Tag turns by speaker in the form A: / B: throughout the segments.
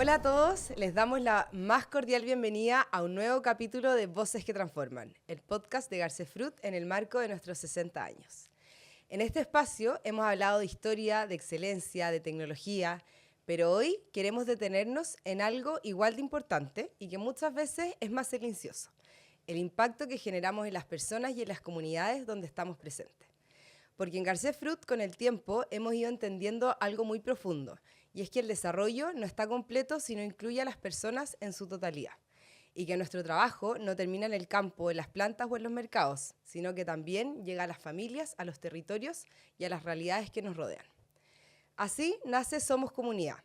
A: Hola a todos, les damos la más cordial bienvenida a un nuevo capítulo de Voces que Transforman, el podcast de Garcés Fruit en el marco de nuestros 60 años. En este espacio hemos hablado de historia, de excelencia, de tecnología, pero hoy queremos detenernos en algo igual de importante y que muchas veces es más silencioso, el impacto que generamos en las personas y en las comunidades donde estamos presentes. Porque en Garcés Fruit, con el tiempo, hemos ido entendiendo algo muy profundo, y es que el desarrollo no está completo si no incluye a las personas en su totalidad, y que nuestro trabajo no termina en el campo, en las plantas o en los mercados, sino que también llega a las familias, a los territorios y a las realidades que nos rodean. Así nace Somos Comunidad,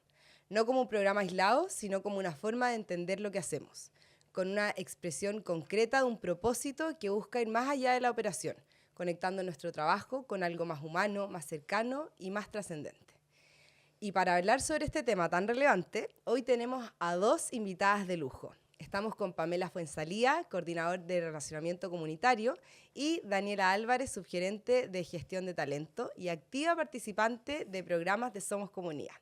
A: no como un programa aislado, sino como una forma de entender lo que hacemos, con una expresión concreta de un propósito que busca ir más allá de la operación, conectando nuestro trabajo con algo más humano, más cercano y más trascendente. Y para hablar sobre este tema tan relevante, hoy tenemos a dos invitadas de lujo. Estamos con Pamela Fuenzalía, coordinador de relacionamiento comunitario, y Daniela Álvarez, subgerente de gestión de talento y activa participante de programas de Somos Comunidad.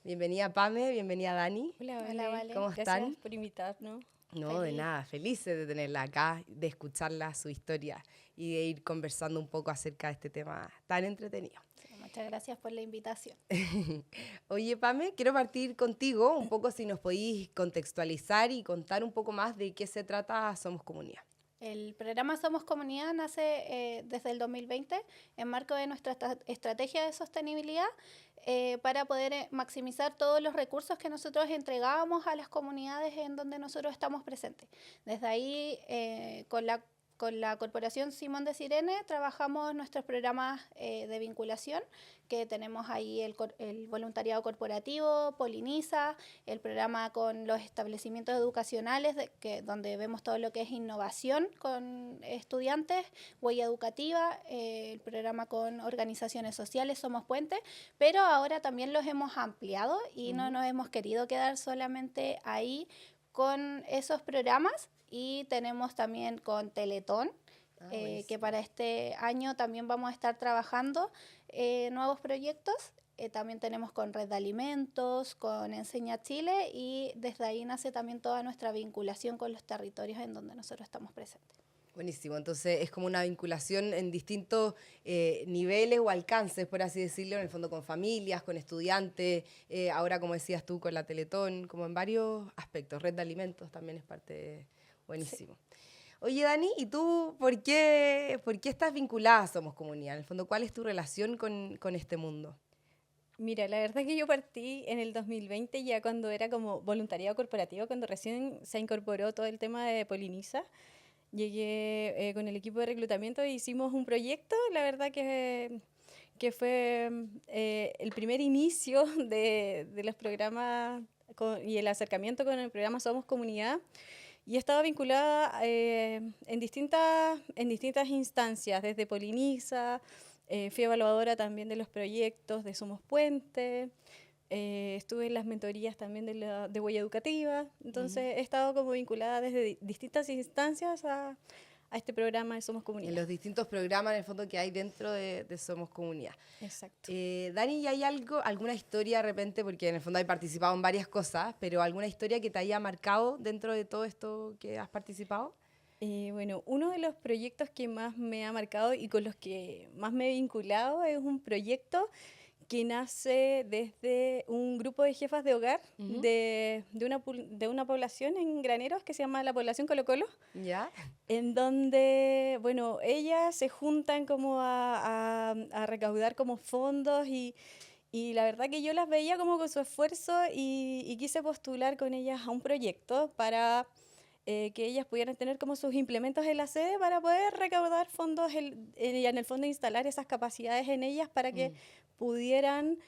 A: Bienvenida Pame, bienvenida Dani.
B: Hola, Vale.
A: ¿Cómo están?
B: Gracias por invitarnos.
A: No, de nada, felices de tenerla acá, de escucharla, su historia y de ir conversando un poco acerca de este tema tan entretenido.
B: Sí, muchas gracias por la invitación.
A: Oye, Pame, quiero partir contigo un poco si nos podéis contextualizar y contar un poco más de qué se trata Somos Comunidad.
B: El programa Somos Comunidad nace desde el 2020 en marco de nuestra estrategia de sostenibilidad para poder maximizar todos los recursos que nosotros entregábamos a las comunidades en donde nosotros estamos presentes. Desde ahí, con la Corporación Simón de Sirene trabajamos nuestros programas de vinculación, que tenemos ahí el voluntariado corporativo, Poliniza, el programa con los establecimientos educacionales, donde vemos todo lo que es innovación con estudiantes, Huella Educativa, el programa con organizaciones sociales, Somos Puente, pero ahora también los hemos ampliado y no nos hemos querido quedar solamente ahí con esos programas. Y tenemos también con Teletón, que para este año también vamos a estar trabajando nuevos proyectos. También tenemos con Red de Alimentos, con Enseña Chile, y desde ahí nace también toda nuestra vinculación con los territorios en donde nosotros estamos presentes.
A: Buenísimo, entonces es como una vinculación en distintos niveles o alcances, por así decirlo, en el fondo con familias, con estudiantes, ahora como decías tú, con la Teletón, como en varios aspectos. Red de Alimentos también es parte. Buenísimo. Sí. Oye, Dani, ¿y tú por qué estás vinculada a Somos Comunidad? En el fondo, ¿cuál es tu relación con este mundo?
B: Mira, la verdad es que yo partí en el 2020 ya cuando era como voluntariado corporativo, cuando recién se incorporó todo el tema de Poliniza. Llegué con el equipo de reclutamiento e hicimos un proyecto, la verdad que fue el primer inicio de los programas y el acercamiento con el programa Somos Comunidad. Y estaba vinculada en distintas instancias, desde Poliniza, fui evaluadora también de los proyectos de Somos Puente, estuve en las mentorías también de Huella Educativa, entonces he estado como vinculada desde distintas instancias a este programa de Somos Comunidad.
A: En los distintos programas, en el fondo, que hay dentro de Somos Comunidad.
B: Exacto.
A: Dani, ¿y hay alguna historia de repente, porque en el fondo hay participado en varias cosas, pero alguna historia que te haya marcado dentro de todo esto que has participado?
B: Bueno, uno de los proyectos que más me ha marcado y con los que más me he vinculado es un proyecto que nace desde un grupo de jefas de hogar de una población en Graneros que se llama la población Colo Colo.
A: ¿Ya?
B: En donde, bueno, ellas se juntan como a recaudar como fondos y la verdad que yo las veía como con su esfuerzo y quise postular con ellas a un proyecto para que ellas pudieran tener como sus implementos en la sede para poder recaudar fondos y en el fondo instalar esas capacidades en ellas para que pudieran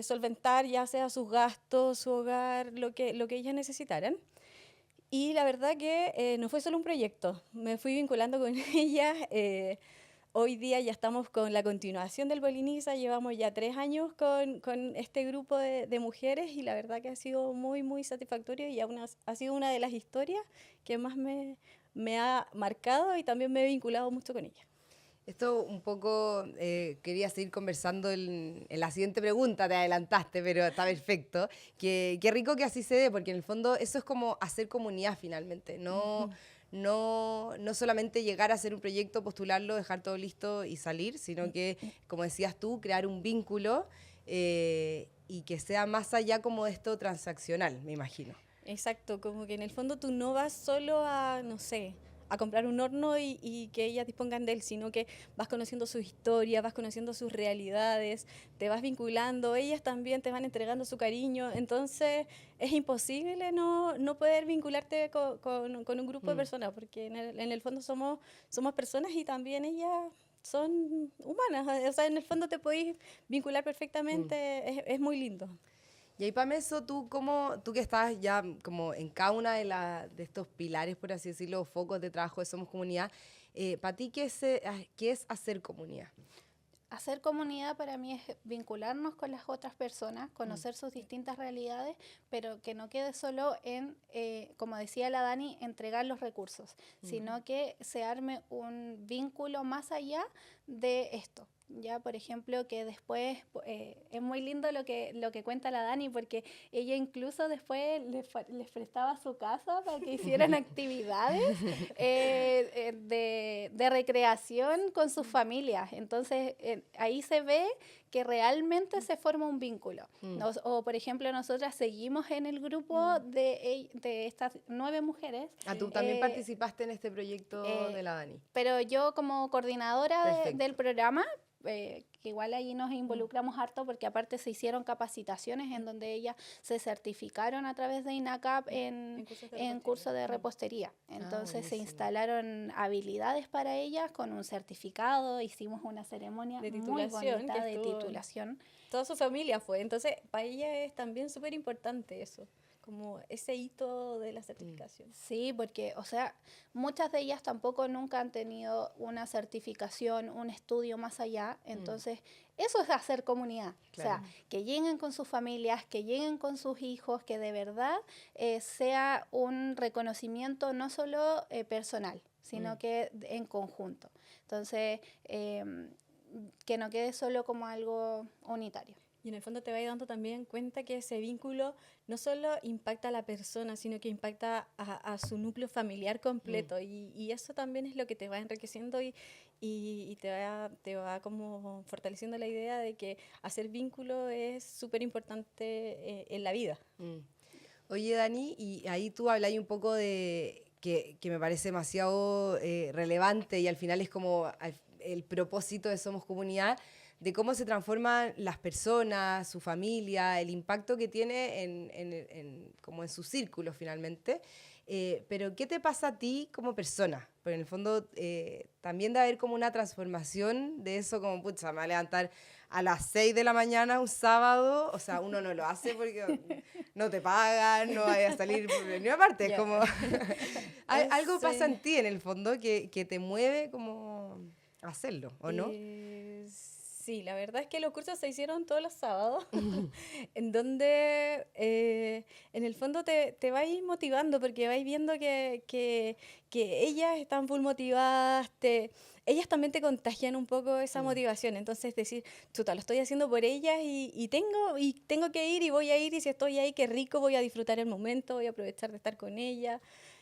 B: solventar ya sea sus gastos, su hogar, lo que ellas necesitaran. Y la verdad que no fue solo un proyecto, me fui vinculando con ellas. Hoy día ya estamos con la continuación del Poliniza, llevamos ya 3 años con este grupo de mujeres y la verdad que ha sido muy, muy satisfactorio y ha sido una de las historias que más me ha marcado y también me he vinculado mucho con ella.
A: Esto un poco quería seguir conversando en la siguiente pregunta, te adelantaste, pero está perfecto. Qué rico que así se dé, porque en el fondo eso es como hacer comunidad finalmente, no solamente llegar a hacer un proyecto, postularlo, dejar todo listo y salir, sino que, como decías tú, crear un vínculo y que sea más allá como de esto transaccional, me imagino.
C: Exacto, como que en el fondo tú no vas solo a, no sé, a comprar un horno y que ellas dispongan de él, sino que vas conociendo su historia, vas conociendo sus realidades, te vas vinculando, ellas también te van entregando su cariño, entonces es imposible no poder vincularte con un grupo de personas, porque en el fondo somos personas y también ellas son humanas, o sea, en el fondo te podéis vincular perfectamente, es muy lindo.
A: Y ahí, Pameso, tú que estás ya como en cada una de estos pilares, por así decirlo, focos de trabajo de Somos Comunidad, para ti, ¿qué es hacer comunidad?
B: Hacer comunidad para mí es vincularnos con las otras personas, conocer sus distintas realidades, pero que no quede solo en, como decía la Dani, entregar los recursos, sino que se arme un vínculo más allá de esto. Ya, por ejemplo, que después es muy lindo lo que cuenta la Dani, porque ella incluso después les prestaba su casa para que hicieran actividades de recreación con sus familias. Entonces, ahí se ve que realmente se forma un vínculo. O, por ejemplo, nosotras seguimos en el grupo de estas 9 mujeres.
A: Ah, tú también participaste en este proyecto de la Dani.
B: Pero yo como coordinadora del programa, que igual ahí nos involucramos harto porque aparte se hicieron capacitaciones en donde ellas se certificaron a través de INACAP en curso de repostería. Entonces se instalaron habilidades para ellas con un certificado, hicimos una ceremonia muy bonita de titulación.
C: Toda su familia fue, entonces para ella es también súper importante eso, como ese hito de la certificación.
B: Sí, porque, o sea, muchas de ellas tampoco nunca han tenido una certificación, un estudio más allá, entonces eso es hacer comunidad, claro. O sea, que lleguen con sus familias, que lleguen con sus hijos, que de verdad sea un reconocimiento no solo personal, sino que en conjunto. Entonces, que no quede solo como algo unitario.
C: Y en el fondo te vas dando también cuenta que ese vínculo no solo impacta a la persona, sino que impacta a su núcleo familiar completo. Y eso también es lo que te va enriqueciendo y te va como fortaleciendo la idea de que hacer vínculo es súper importante en la vida.
A: Oye, Dani, y ahí tú habláis un poco de que me parece demasiado relevante y al final es como el propósito de Somos Comunidad, de cómo se transforman las personas, su familia, el impacto que tiene como en su círculo finalmente. Pero ¿qué te pasa a ti como persona? Porque en el fondo también debe haber como una transformación de eso, como, pucha, me voy a levantar a las 6 de la mañana un sábado, o sea, uno no lo hace porque no te pagan, no vayas a salir por ninguna parte, es como... algo pasa en ti en el fondo que te mueve como a hacerlo, ¿o no?
C: Sí, la verdad es que los cursos se hicieron todos los sábados, en donde en el fondo te vais motivando, porque vais viendo que ellas están full motivadas, ellas también te contagian un poco esa motivación, entonces decir, chuta, lo estoy haciendo por ellas y tengo que ir y voy a ir, y si estoy ahí, qué rico, voy a disfrutar el momento, voy a aprovechar de estar con ellas.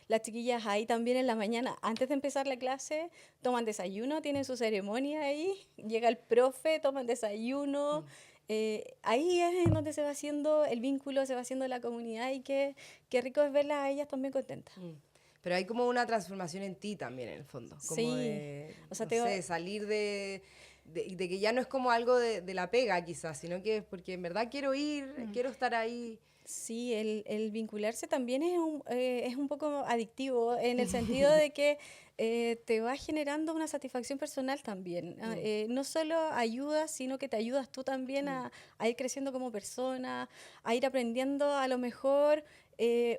C: Las chiquillas ahí también en la mañana, antes de empezar la clase, toman desayuno, tienen su ceremonia ahí, llega el profe, toman desayuno. Ahí es en donde se va haciendo el vínculo, se va haciendo la comunidad y qué rico es verlas a ellas también contentas.
A: Pero hay como una transformación en ti también, en el fondo. Como
C: sí.
A: De, o sea, no sé, salir de que ya no es como algo de la pega quizás, sino que es porque en verdad quiero ir, quiero estar ahí.
C: Sí, el vincularse también es un poco adictivo en el sentido de que te va generando una satisfacción personal también. No solo ayudas, sino que te ayudas tú también a ir creciendo como persona, a ir aprendiendo a lo mejor.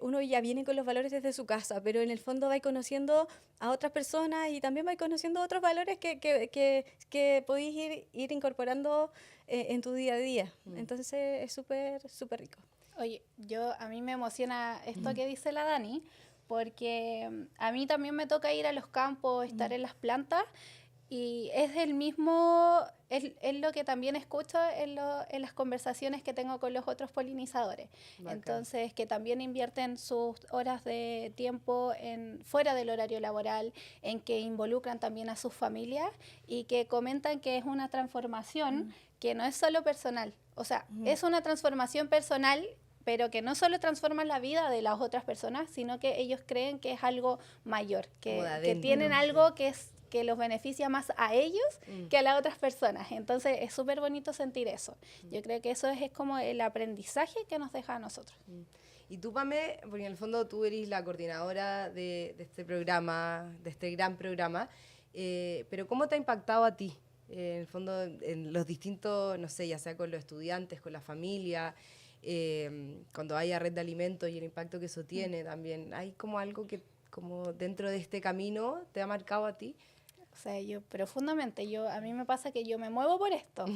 C: Uno ya viene con los valores desde su casa, pero en el fondo va conociendo a otras personas y también va conociendo otros valores que podéis ir incorporando en tu día a día. Entonces es súper, súper rico.
B: Oye, a mí me emociona esto que dice la Dani, porque a mí también me toca ir a los campos, estar en las plantas, Y es el mismo, es lo que también escucho en las conversaciones que tengo con los otros polinizadores.
A: Bacán.
B: Entonces, que también invierten sus horas de tiempo fuera del horario laboral, en que involucran también a sus familias y que comentan que es una transformación que no es solo personal. O sea, es una transformación personal, pero que no solo transforman la vida de las otras personas, sino que ellos creen que es algo mayor, que tienen algo que los beneficia más a ellos que a las otras personas. Entonces es súper bonito sentir eso. Yo creo que eso es como el aprendizaje que nos deja a nosotros.
A: Y tú, Pame, porque en el fondo tú eres la coordinadora de este programa, de este gran programa, pero ¿cómo te ha impactado a ti? En el fondo, en los distintos, no sé, ya sea con los estudiantes, con la familia, cuando haya red de alimentos y el impacto que eso tiene también. ¿Hay como algo que como dentro de este camino te ha marcado a ti?
B: O sea, profundamente, a mí me pasa que yo me muevo por esto.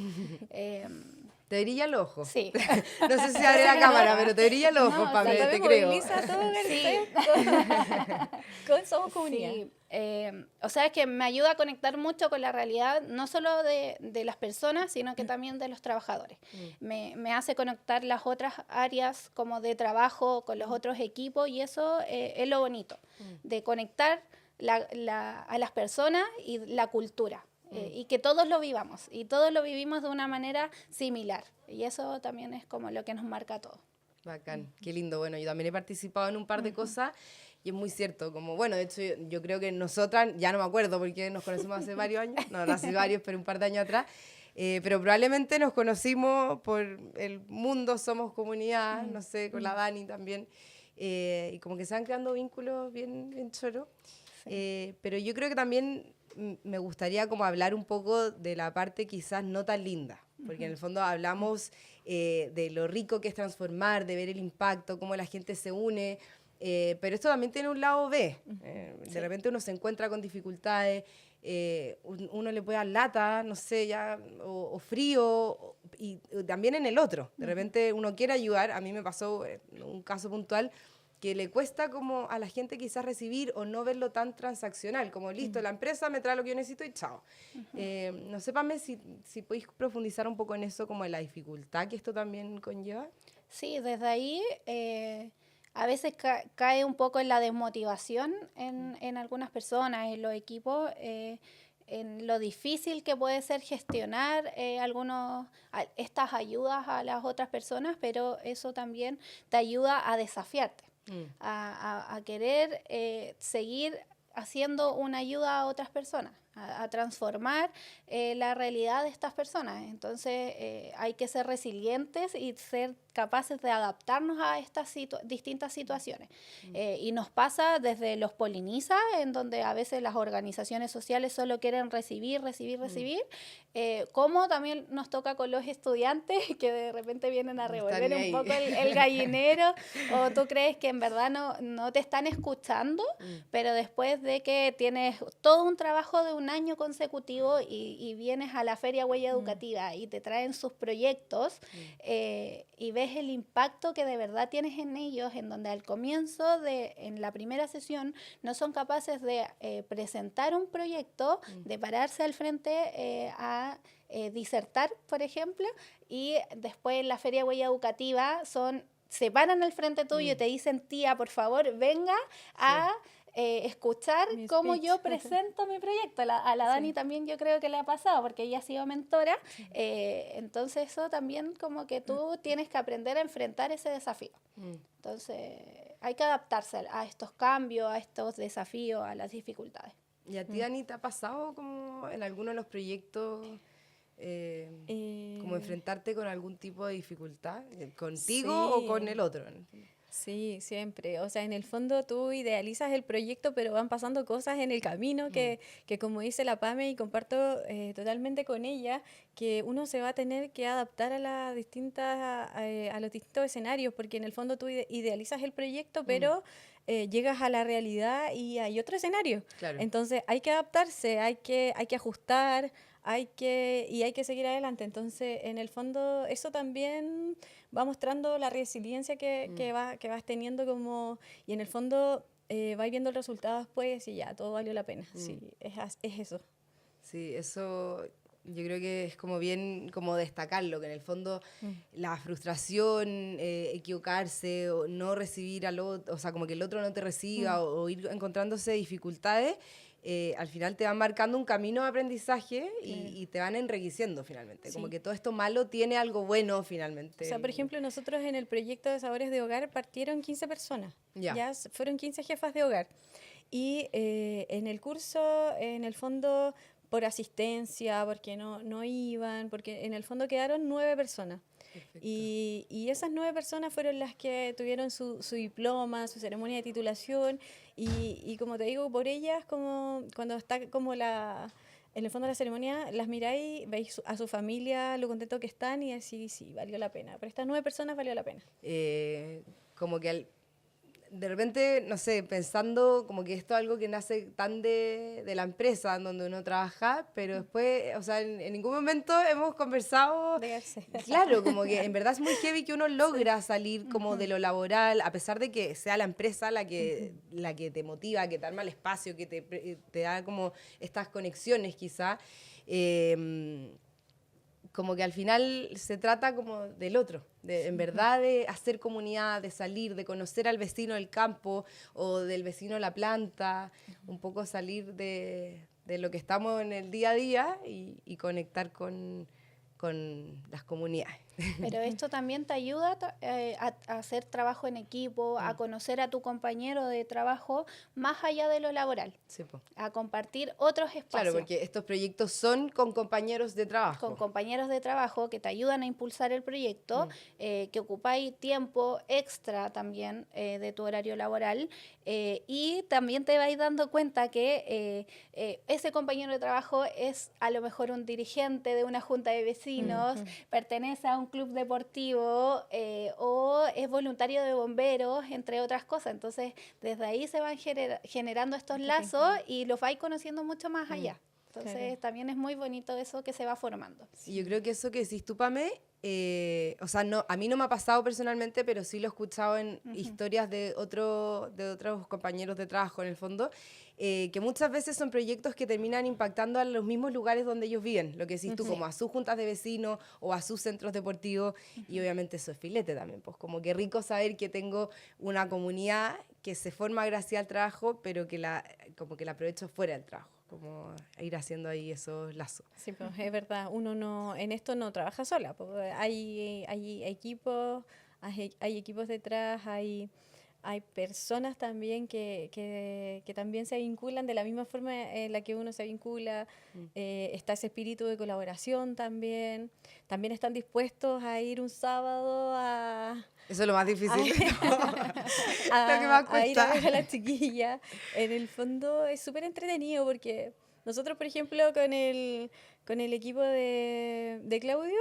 A: ¿Te brilla el ojo?
B: Sí.
A: No sé si abre la cámara, pero te brilla el ojo, Pame, te creo.
C: Con Somos Comunidad.
B: Sí, o sea, es que me ayuda a conectar mucho con la realidad, no solo de las personas, sino que también de los trabajadores. Me hace conectar las otras áreas como de trabajo con los otros equipos y eso es lo bonito, de conectar a las personas y la cultura. Y que todos lo vivamos, y todos lo vivimos de una manera similar. Y eso también es como lo que nos marca a todos.
A: Bacán, qué lindo. Bueno, yo también he participado en un par de cosas y es muy cierto. Como, bueno, de hecho, yo creo que nosotras, ya no me acuerdo porque nos conocemos hace varios años, no hace varios, pero un par de años atrás, pero probablemente nos conocimos por el mundo, somos comunidad, no sé, con la Dani también, y como que se van creando vínculos bien choros. Sí. Pero yo creo que también me gustaría como hablar un poco de la parte quizás no tan linda, porque en el fondo hablamos de lo rico que es transformar, de ver el impacto, cómo la gente se une, pero esto también tiene un lado B. De repente uno se encuentra con dificultades, uno le puede dar lata, no sé, ya, o frío, y también en el otro. De repente uno quiere ayudar, a mí me pasó un caso puntual, que le cuesta como a la gente quizás recibir o no verlo tan transaccional, como listo, la empresa me trae lo que yo necesito y chao. No sé, Pame, si podéis profundizar un poco en eso, como en la dificultad que esto también conlleva.
B: Sí, desde ahí a veces cae un poco en la desmotivación en algunas personas, en los equipos, en lo difícil que puede ser gestionar estas ayudas a las otras personas, pero eso también te ayuda a desafiarte. A querer seguir haciendo una ayuda a otras personas, a transformar la realidad de estas personas. Entonces hay que ser resilientes y ser capaces de adaptarnos a estas distintas situaciones. Y nos pasa desde los Poliniza, en donde a veces las organizaciones sociales solo quieren recibir, como también nos toca con los estudiantes que de repente vienen a revolver un poco el gallinero, o tú crees que en verdad no te están escuchando, pero después de que tienes todo un trabajo de un año consecutivo y vienes a la Feria Huella Educativa y te traen sus proyectos y ves el impacto que de verdad tienes en ellos, en donde al comienzo, en la primera sesión, no son capaces de presentar un proyecto, de pararse al frente a disertar, por ejemplo, y después en la Feria Huella Educativa se paran al frente tuyo y te dicen, tía, por favor, venga a escuchar cómo yo presento mi proyecto. A la Dani también yo creo que le ha pasado, porque ella ha sido mentora. Entonces eso también como que tú tienes que aprender a enfrentar ese desafío. Entonces hay que adaptarse a estos cambios, a estos desafíos, a las dificultades.
A: ¿Y a ti, Dani, te ha pasado como en alguno de los proyectos como enfrentarte con algún tipo de dificultad, contigo o con el otro?
C: Sí, siempre. O sea, en el fondo tú idealizas el proyecto, pero van pasando cosas en el camino que como dice la Pame, y comparto totalmente con ella, que uno se va a tener que adaptar a los distintos escenarios, porque en el fondo tú idealizas el proyecto, pero llegas a la realidad y hay otro escenario. Claro. Entonces hay que adaptarse, hay que ajustar, hay que seguir adelante. Entonces, en el fondo, eso también va mostrando la resiliencia que vas teniendo y en el fondo vas viendo el resultado después y ya, todo valió la pena. Sí, es eso.
A: Sí, eso yo creo que es como bien como destacarlo, que en el fondo la frustración, equivocarse o no recibir al otro, o sea, como que el otro no te reciba o ir encontrándose dificultades, al final te van marcando un camino de aprendizaje y te van enriqueciendo finalmente. Como
C: Sí.
A: que todo esto malo tiene algo bueno
C: O
A: finalmente.
C: sea, por ejemplo, nosotros en el proyecto de Sabores de Hogar partieron 15 personas.
A: Ya.
C: Fueron 15 jefas de hogar. Y en el curso, en el fondo, por asistencia, porque no iban, porque en el fondo quedaron 9 personas.
A: Perfecto.
C: Y esas 9 personas fueron las que tuvieron su diploma, su ceremonia de titulación. Y como te digo, por ellas, como cuando está como en el fondo de la ceremonia, las miráis, veis a su familia, lo contento que están y así, sí, valió la pena. Pero estas 9 personas valió la pena.
A: Como que de repente, no sé, pensando como que esto es algo que nace tan de la empresa en donde uno trabaja, pero después, o sea, en ningún momento hemos conversado.
C: De Garcés.
A: Claro, como que en verdad es muy heavy que uno logra salir como de lo laboral, a pesar de que sea la empresa la que te motiva, que te arma el espacio, que te da como estas conexiones quizá. Como que al final se trata como del otro, en verdad de hacer comunidad, de salir, de conocer al vecino del campo o del vecino de la planta, un poco salir de lo que estamos en el día a día y conectar con las comunidades.
B: Pero esto también te ayuda a hacer trabajo en equipo, a conocer a tu compañero de trabajo más allá de lo laboral,
A: Sí, po.
B: a compartir otros espacios.
A: Claro, porque estos proyectos son con compañeros de trabajo.
B: Con compañeros de trabajo que te ayudan a impulsar el proyecto, que ocupáis tiempo extra también de tu horario laboral y también te vais dando cuenta que ese compañero de trabajo es a lo mejor un dirigente de una junta de vecinos, pertenece a un club deportivo o es voluntario de bomberos, entre otras cosas. Entonces, desde ahí se van generando estos lazos y los vais conociendo mucho más allá. Entonces,
C: Claro.
B: también es muy bonito eso que se va formando.
A: Y yo creo que eso que decís tú, Pame, o sea, no, a mí no me ha pasado personalmente, pero sí lo he escuchado en historias de otros compañeros de trabajo, en el fondo, que muchas veces son proyectos que terminan impactando a los mismos lugares donde ellos viven, lo que decís tú, como a sus juntas de vecinos o a sus centros deportivos, y obviamente eso es filete también, pues como que rico saber que tengo una comunidad que se forma gracias al trabajo, pero que como que la aprovecho fuera del trabajo, como ir haciendo ahí esos lazos.
C: Sí, pues es verdad, uno en esto no trabaja sola, pues hay equipos, hay equipos detrás, hay personas también que también se vinculan de la misma forma en la que uno se vincula, está ese espíritu de colaboración también están dispuestos a ir un sábado
A: Eso es lo más difícil. Lo que
C: a
A: más
C: ir a
A: cuesta.
C: ver a la chiquilla. En el fondo es súper entretenido porque nosotros, por ejemplo, con el equipo de Claudio,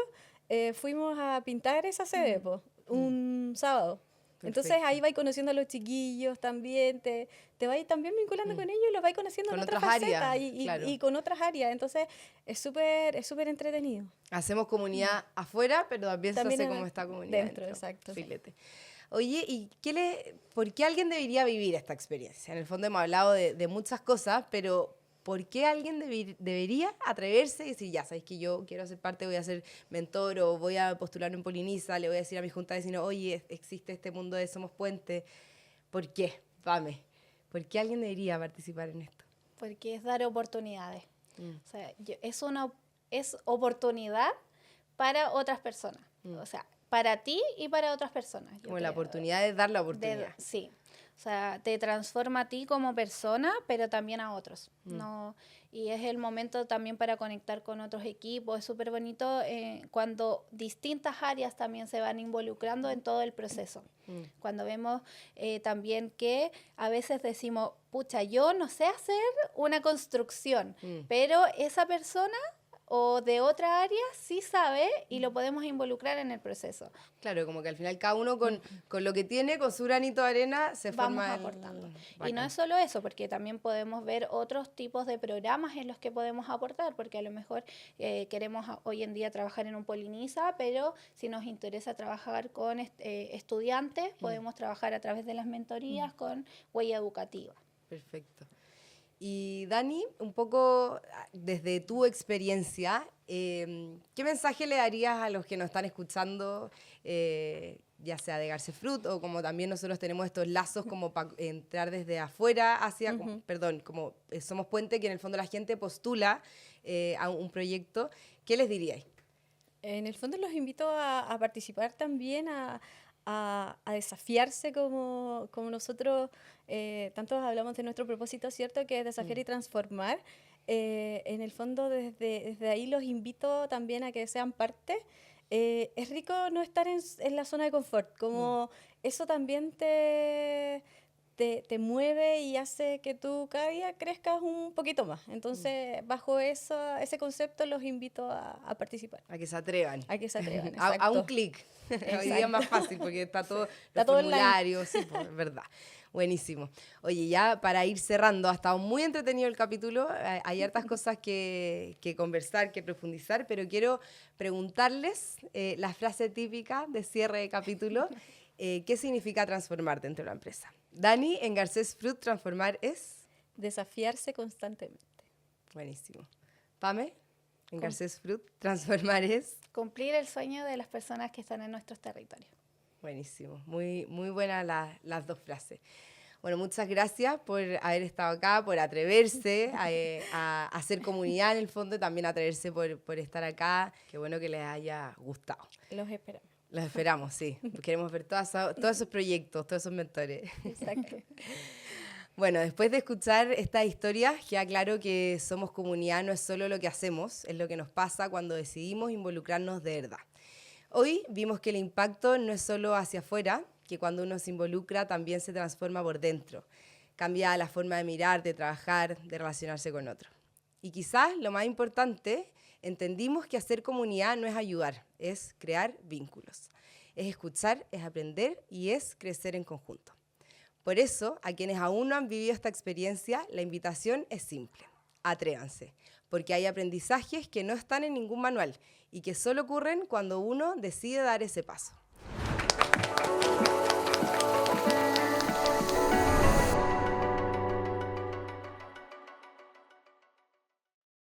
C: fuimos a pintar esa sede un sábado. Entonces
A: Perfecto.
C: ahí vais conociendo a los chiquillos también, te vais también vinculando con ellos y los vais conociendo
A: Con
C: en otras
A: otras
C: facetas
A: áreas, claro.
C: y con otras áreas. Entonces es súper entretenido.
A: Hacemos comunidad afuera, pero también se
C: También
A: hace como esta comunidad
C: dentro,
A: dentro.
C: exacto.
A: Filete. Oye, ¿y por qué alguien debería vivir esta experiencia? En el fondo hemos hablado de muchas cosas, pero ¿por qué alguien debería atreverse y decir, ya, sabéis que yo quiero ser parte, voy a ser mentor o voy a postular en Poliniza, le voy a decir a mi junta de vecinos, oye, existe este mundo de Somos Puente? ¿Por qué? Pame. ¿Por qué alguien debería participar en esto?
B: Porque es dar oportunidades. O sea, es oportunidad para otras personas. O sea, para ti y para otras personas. Yo
A: Como la
B: creo.
A: oportunidad de dar la oportunidad.
B: Sí. O sea, te transforma a ti como persona, pero también a otros. No, y es el momento también para conectar con otros equipos. Es súper bonito cuando distintas áreas también se van involucrando en todo el proceso. Cuando vemos también que a veces decimos, pucha, yo no sé hacer una construcción, pero esa persona o de otra área sí sabe y lo podemos involucrar en el proceso.
A: Claro, como que al final cada uno con lo que tiene, con su granito de arena, se
B: Vamos
A: forma
B: aportando. Y no
A: Bacán.
B: es solo eso, porque también podemos ver otros tipos de programas en los que podemos aportar, porque a lo mejor queremos hoy en día trabajar en un Poliniza, pero si nos interesa trabajar con estudiantes, podemos trabajar a través de las mentorías con Huella Educativa.
A: Perfecto. Y Dani, un poco desde tu experiencia, ¿qué mensaje le darías a los que nos están escuchando, ya sea de Garcés Fruit o como también nosotros tenemos estos lazos como para entrar desde afuera hacia, como somos puente, que en el fondo la gente postula a un proyecto? ¿Qué les diríais?
C: En el fondo los invito a participar también, a desafiarse como nosotros, tantos hablamos de nuestro propósito, ¿cierto? Que es desafiar y transformar. En el fondo desde ahí los invito también a que sean parte. Es rico no estar en la zona de confort, como eso también te mueve y hace que tú cada día crezcas un poquito más. Entonces, bajo ese concepto los invito a participar.
A: A que se atrevan.
C: A que se atrevan,
A: a un clic. Hoy día es más fácil porque está todo,
C: está
A: los
C: todo
A: formularios, sí, pues, es verdad. Buenísimo. Oye, ya para ir cerrando, ha estado muy entretenido el capítulo. Hay hartas cosas que conversar, que profundizar, pero quiero preguntarles la frase típica de cierre de capítulo. ¿Qué significa transformar dentro de la empresa? Dani, en Garcés Fruit, transformar es...
C: desafiarse constantemente.
A: Buenísimo. Pame, en Garcés Fruit, transformar es...
B: cumplir el sueño de las personas que están en nuestros territorios.
A: Buenísimo. Muy, muy buenas las dos frases. Bueno, muchas gracias por haber estado acá, por atreverse a hacer comunidad en el fondo, también atreverse por estar acá. Qué bueno que les haya gustado.
C: Los esperamos.
A: Los esperamos, sí. Queremos ver todos esos proyectos, todos esos mentores.
C: Exacto.
A: Bueno, después de escuchar esta historia, queda claro que somos comunidad no es solo lo que hacemos, es lo que nos pasa cuando decidimos involucrarnos de verdad. Hoy vimos que el impacto no es solo hacia afuera, que cuando uno se involucra también se transforma por dentro. Cambia la forma de mirar, de trabajar, de relacionarse con otros. Y quizás lo más importante, entendimos que hacer comunidad no es ayudar, es crear vínculos. Es escuchar, es aprender y es crecer en conjunto. Por eso, a quienes aún no han vivido esta experiencia, la invitación es simple. Atrévanse, porque hay aprendizajes que no están en ningún manual y que solo ocurren cuando uno decide dar ese paso.